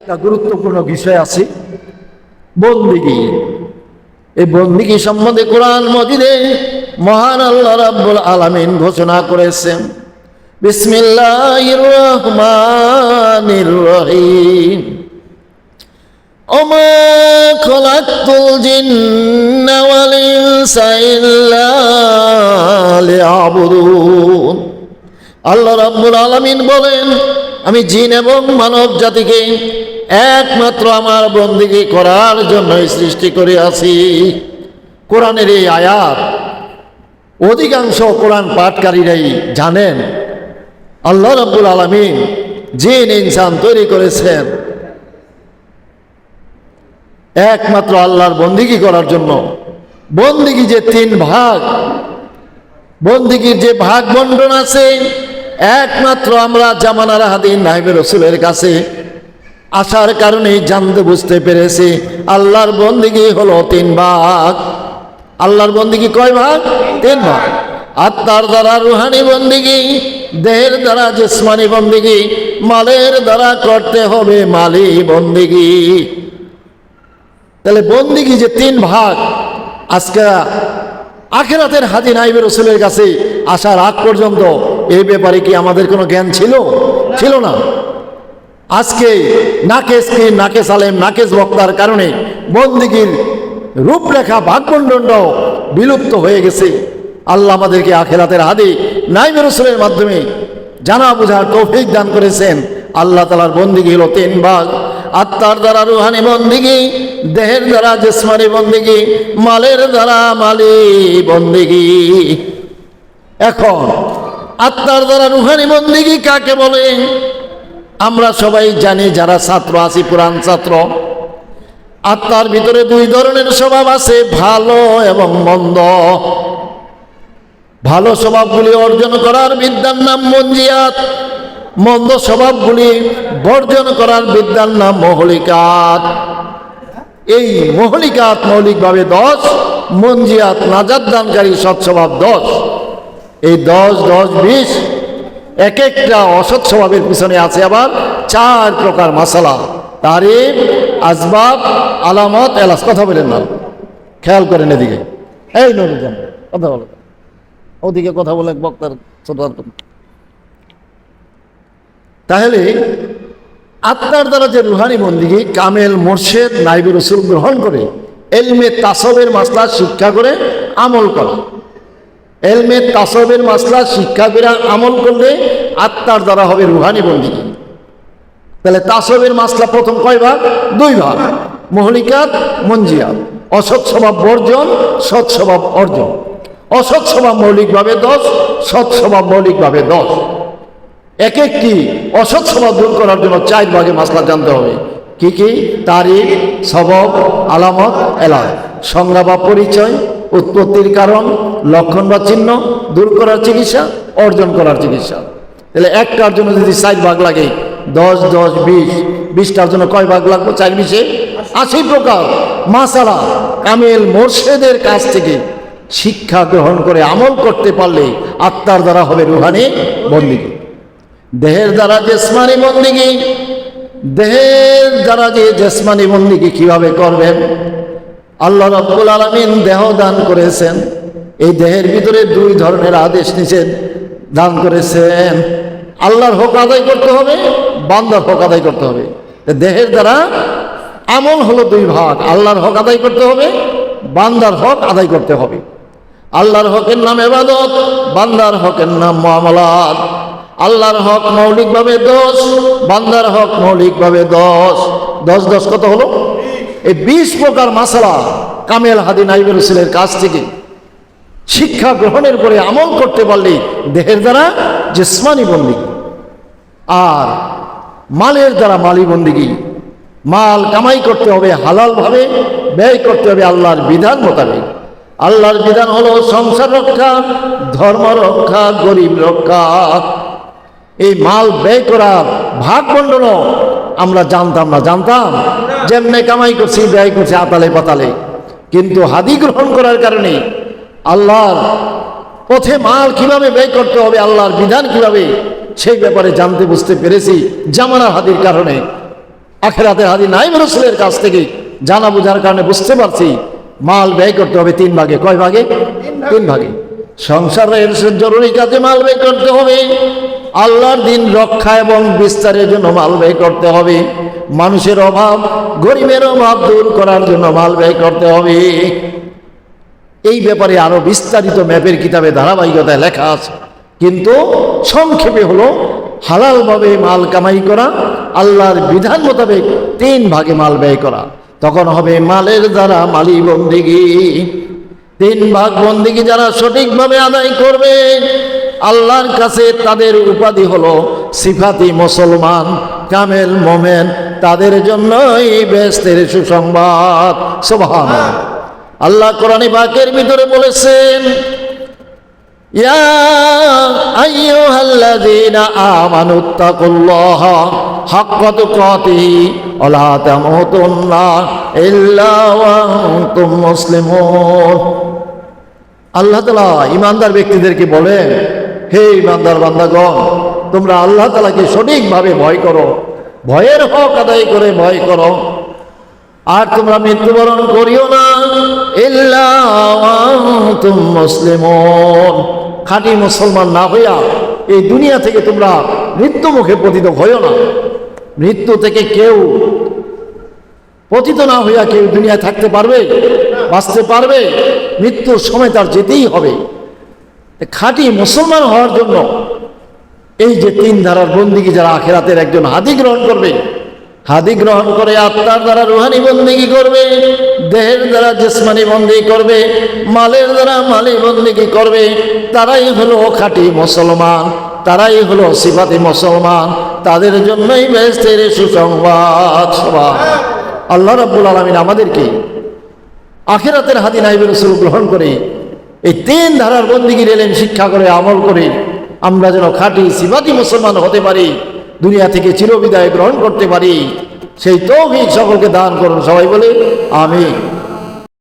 একটা গুরুত্বপূর্ণ বিষয় আছে, বন্দিগি। এই বন্দিগি সম্বন্ধে কোরআন মাজিদে মহান আল্লাহ রাব্বুল আলামিন ঘোষণা করেছেন, বিসমিল্লাহির রহমানির রহিম, ওমা খলাকতুল জিন্না ওয়াল ইনসা ইল্লা লিয়াবুদুন। আল্লাহ রাব্বুল আলামিন বলেন, আমি জিন এবং মানব জাতিকে একমাত্র আমার বন্দিগি করার জন্যই সৃষ্টি করে আছি। কোরআনের এই আয়াত অধিকাংশ কোরআন পাঠকারীরাই জানেন আল্লাহ রাব্বুল আলামিন জিন ইনসান তৈরি করেছেন একমাত্র আল্লাহর বন্দিগি করার জন্য। বন্দিগি যে তিন ভাগ, বন্দিগির যে ভাগ বন্টন আছে, একমাত্র আমরা জামানার হাদি নাইবে রসুলের কাছে আসার কারণে জানতে বুঝতে পেরেছি আল্লাহর বন্দিগি হলো তিন ভাগ। আল্লাহর বন্দিগি কয় ভাগ? তিন ভাগ। আত্মার দ্বারা রুহানি বন্দিগি, দেহের দ্বারা জিসমানি বন্দিগি, মালের দ্বারা করতে হবে মালি বন্দিগি। তাহলে বন্দিগি যে তিন ভাগ, আজকে আখিরাতের হাজি নাইবে রসুলের কাছে আসার আগ পর্যন্ত এই ব্যাপারে কি আমাদের কোনো জ্ঞান ছিল? ছিল না। আজকে নাকেস আলেম, নাকেস বক্তার কারণে বন্দিগির রূপরেখা ভাগবন্টনটাও বিলুপ্ত হয়ে গেছে। আল্লাহ আমাদেরকে আখিরাতের হাদি নাইবে রসুলের মাধ্যমে জানা বোঝার তৌফিক দান করেছেন। আল্লাহ তাআলার বন্দিগি হলো তিন ভাগ, আত্মার দ্বারা রুহানি বন্দিগি, দেহের দ্বারা জিসমানি বন্দিগি, মালের দ্বারা মালি বন্দিগি। এখন আত্মার দ্বারা রুহানি বন্দিগি কাকে বলে? আমরা সবাই জানি, যারা ছাত্র আছি, পুরান ছাত্র, আত্মার ভিতরে দুই ধরনের স্বভাব আছে, ভালো এবং মন্দ। ভালো স্বভাবগুলি অর্জন করার বিদ্যার নাম মঞ্জিয়াত, মন্দ স্বভাবগুলি বর্জন করার বিদ্যার নাম মহলিকাত। এই মহলিকাত মৌলিকভাবে 10, মঞ্জিয়াত নাজাত দানকারী সৎস্বভাব 10। এই 10, 10, 20 এক একটা অসৎ স্বভাবের পিছনে আছে আবার 4 প্রকার মাসালা, তারিফ, আসবাব, আলামত, এলাস। কথা বলেন না, খেয়াল করেন এদিকে। এই নুরুজ্জামান কথা বলো, ওদিকে কথা বলে বক্তার ছোট। তাহলে আত্মার দ্বারা যে রুহানি বন্দিগি, কামেল মুর্শেদ নাইবে রসুল গ্রহণ করে এলমে তাসবের মাসলা শিক্ষা করে আমল করা। এলমে তাসবের মাসলা শিক্ষা করে আমল করলে আত্মার দ্বারা হবে রুহানি বন্দিগি। তাহলে তাসবের মাসলা প্রথম কয় ভাগ? 2 ভাগ, মহলিকাত, মঞ্জিয়াত। অসৎ স্বভাব বর্জন, সৎ স্বভাব অর্জন। অসৎ স্বভাব মৌলিকভাবে 10, সৎ স্বভাব মৌলিকভাবে 10। এক একটি অসৎ স্বভাব দূর করার জন্য 4 ভাগে মাসলা জানতে হবে। কি কি? তারিফ, সবব, আলামত, এলাজ। সংজ্ঞা বা পরিচয়, উৎপত্তির কারণ, লক্ষণ বা চিহ্ন, দূর করার চিকিৎসা, অর্জন করার চিকিৎসা। তাহলে একটার জন্য যদি 4 ভাগ লাগে, 10, 10, 20, 20টার জন্য কয় ভাগ লাগবে? 4 20 80 প্রকার মাসালা কামেল মোর্শেদের কাছ থেকে শিক্ষা গ্রহণ করে আমল করতে পারলে আত্মার দ্বারা হবে রুহানি বন্দিগি। দেহের দ্বারা জিসমানি বন্দিগি, দেহের দ্বারা যে জিসমানি বন্দিগি কিভাবে করবেন? আল্লাহ রাব্বুল আলামিন দেহ দান করেছেন। এই দেহের ভিতরে 2 ধরনের আদেশ নিষেধ দান করেছেন। আল্লাহর হক আদায় করতে হবে, বান্দার হক আদায় করতে হবে। দেহের দ্বারা আমল হলো 2 ভাগ, আল্লাহর হক আদায় করতে হবে, বান্দার হক আদায় করতে হবে। আল্লাহর হকের নাম ইবাদত, বান্দার হকের নাম মুআমালাত। আল্লাহর হক মৌলিকভাবে 10, বান্দার হক মৌলিকভাবে 10। 10, 10 কত হলো? এই 20 প্রকার মাসালা কামেল হাদি নাইবে রসুলের কাছ থেকে শিক্ষা গ্রহণের পরে আমল করতে পারলে দেহের দ্বারা জিসমানি বন্দিগি, আর মালের দ্বারা মালি বন্দিগি। মাল কামাই করতে হবে হালালভাবে, ব্যয় করতে হবে আল্লাহর বিধান মোতাবেক। আল্লাহর বিধান হলো সংসার রক্ষা, ধর্ম রক্ষা, গরিব রক্ষা। এই মাল ব্যয় করার ভাগ বন্টন আমরা জানতাম না, জানতাম যেমনে কামাই করছি, ব্যয় করছি আতালে পাতালে। কিন্তু হাদি গ্রহণ করার কারণে আল্লাহর পথে মাল কিভাবে ব্যয় করতে হবে, আল্লাহর বিধান কিভাবে, সেই ব্যাপারে জানতে বুঝতে পেরেছি জামানা হাদির কারণে। আখিরাতের হাদিস নাইব রাসূলের কাছ থেকে জানা বোঝার কারণে বুঝতে পারছি মাল ব্যয় করতে হবে 3 ভাগে। কয় ভাগে? 3 ভাগে। সংসারের জরুরি কাজে মাল ব্যয় করতে হবে, আল্লাহর দিন রক্ষা এবং বিস্তারের জন্য মাল ব্যয় করতে হবে, মানুষের অভাব গরিবের অভাব দূর করার জন্য মাল ব্যয় করতে হবে। এই ব্যাপারে আরো বিস্তারিত ম্যাপের কিতাবে ধারাবাহিকতায় লেখা আছে, কিন্তু সংক্ষেপে হলো হালালভাবে মাল কামাই করা, আল্লাহর বিধান মোতাবেক 3 ভাগে মাল ব্যয় করা, তখন হবে মালের দ্বারা মালি বন্দিগি। 3 ভাগ বন্দিগি যারা সঠিকভাবে আদায় করবে আল্লাহর কাছে তাদের উপাধি হলো সিফাতি মুসলমান, কামেল মোমেন, তাদের জন্যই বেহেশতের সুসংবাদ। সুবহানাল্লাহ। আল্লাহ কোরআনে পাকের ভিতরে বলেছেন, ইয়া আইয়ুহাল্লাযীনা আমানুত্তাকুল্লাহা হাক্কা তুকাতিহি ওয়া লা তামুতুন্না ইল্লা ওয়া আনতুম মুসলিমুন। আল্লাহ তাআলা ঈমানদার ব্যক্তিদেরকে বলেন, হে ঈমানদার বান্দাগণ, তোমরা আল্লাহ তাআলাকে সঠিকভাবে ভয় করো, ভয়ের হক আদায় করে ভয় করো, আর তোমরা মৃত্যুবরণ করিও না ইল্লা ওয়া আনতুম মুসলিমুন, খাঁটি মুসলমান না হইয়া এই দুনিয়া থেকে তোমরা মৃত্যু মুখে পতিত হইও না। মৃত্যু থেকে কেউ পতিত না হইয়া কেউ দুনিয়ায় থাকতে পারবে? বাঁচতে পারবে? মৃত্যুর সময় তার যেতেই হবে। খাঁটি মুসলমান হওয়ার জন্য এই যে 3 ধারার বন্দিগি যারা আখিরাতের একজন হাদি গ্রহণ করবে, হাদি গ্রহণ করে আত্মার দ্বারা রুহানি বন্দিগি করবে, দেহের দ্বারা জিসমানি বন্দিগি করবে, মালের দ্বারা মালি বন্দিগি করবে, তারাই হলো খাঁটি মুসলমান, তারাই হলো সিফাতি মুসলমান, তাদের জন্যই বেহেশতের সুসংবাদ। আল্লাহ রাব্বুল আলামিন আমাদেরকে আখিরাতের হাদি নাইবে রাসূল গ্রহণ করে এই 3 ধারার বন্দিগির ইলম শিক্ষা করে আমল করে আমরা যেন খাঁটি সিফাতি মুসলমান হতে পারি, দুনিয়া থেকে চিরবিদায় গ্রহণ করতে পারি, সেই তৌফিক সকলকে দান করুন। সবাই বলে আমিন।